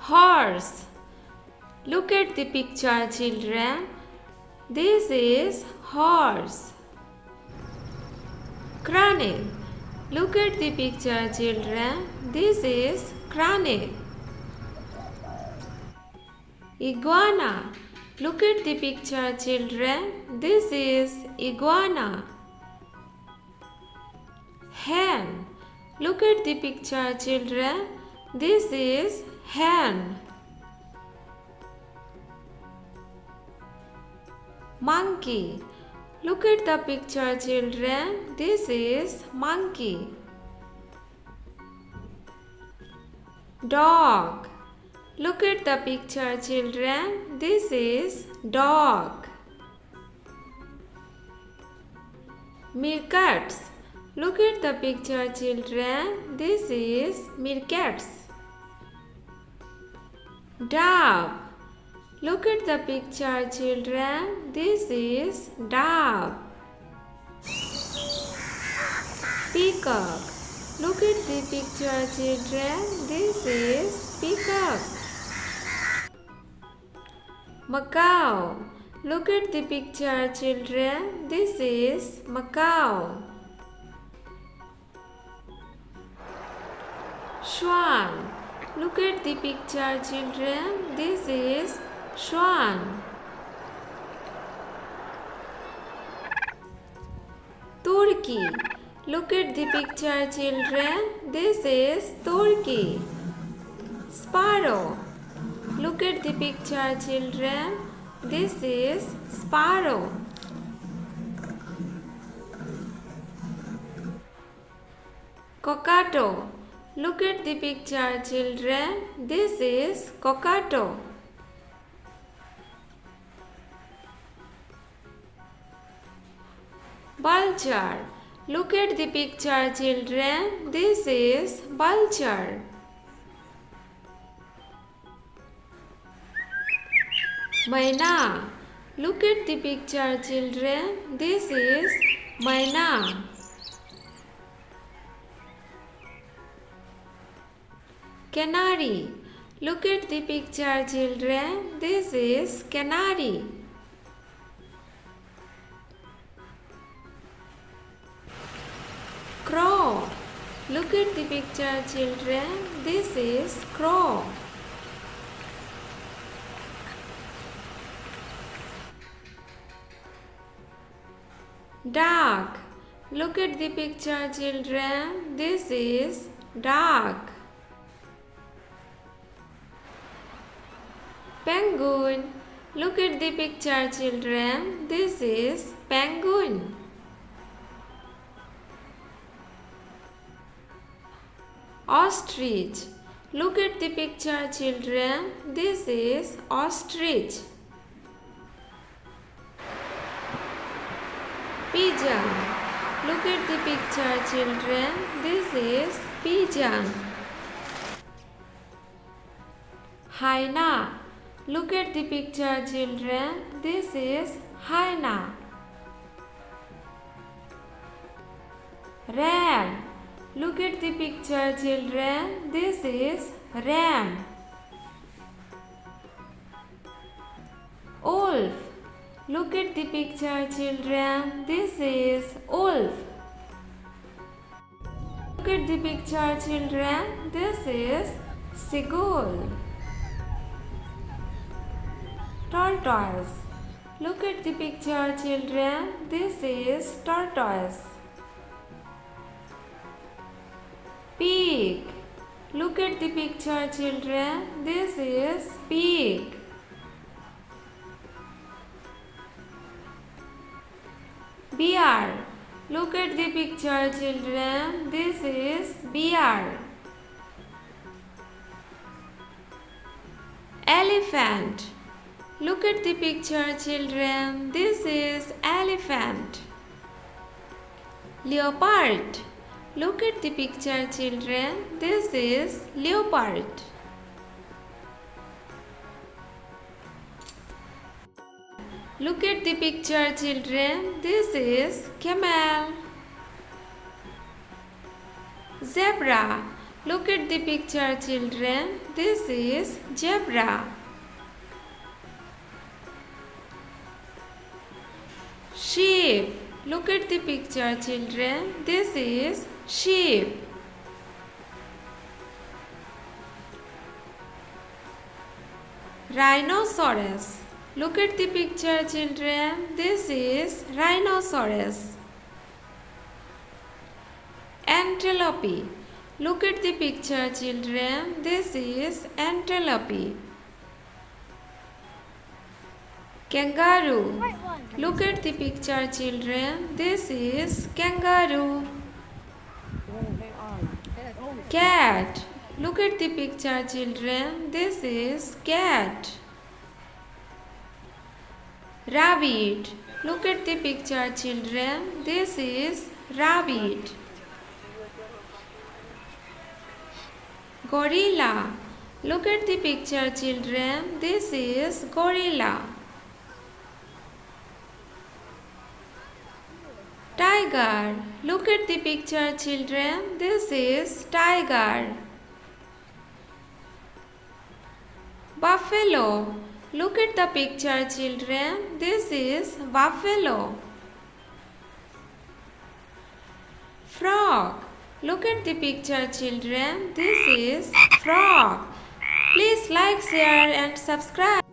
Horse. Look at the picture, children. This is horse. Crane. Look at the picture, children. This is crane. Iguana. Look at the picture, children. This is iguana. Hen. Look at the picture, children. This is hen. Monkey. Look at the picture, children. This is monkey. Dog. Look at the picture, children. This is dog. Meerkats. Look at the picture, children. This is meerkats. Dove. Look at the picture, children. This is dove. Peacock. Look at the picture, children. This is peacock. Macaw. Look at the picture, children. This is macaw. Swan. Look at the picture, children. This is swan. Turkey. Look at the picture, children. This is turkey. Sparrow. Look at the picture, children. This is sparrow. Cockatoo. Look at the picture, children. This is cockatoo. Vulture. Look at the picture, children. This is vulture. Maina. Look at the picture, children. This is maina. Canary. Look at the picture, children. This is canary. Crow. Look at the picture, children. This is crow. Duck. Look at the picture, children. This is duck. Penguin. Look at the picture, children. This is penguin. Ostrich. Look at the picture, children. This is ostrich. Pigeon. Look at the picture, children. This is pigeon. Hyena. Look at the picture, children. This is hyena. Ram. Look at the picture, children. This is ram. Wolf. Look at the picture, children. This is wolf. Look at the picture, children. This is seagull. Tortoise. Look at the picture, children. This is tortoise. Pig. Look at the picture, children. This is pig. Bear. Look at the picture, children. This is bear. Elephant. Look at the picture, children. This is elephant. Leopard. Look at the picture, children. This is leopard. Look at the picture, children. This is camel. Zebra. Look at the picture, children. This is zebra. Sheep. Look at the picture, children. This is sheep. Rhinoceros. Look at the picture, children. This is rhinoceros. Antelope. Look at the picture, children. This is antelope. Kangaroo. Look at the picture, children. This is kangaroo. Cat. Look at the picture, children. This is cat. Rabbit. Look at the picture, children. This is rabbit. Gorilla. Look at the picture, children. This is gorilla. Tiger. Look at the picture, children. This is tiger. Buffalo. Look at the picture, children. This is buffalo. Frog. Look at the picture, children. This is frog. Please like, share and subscribe.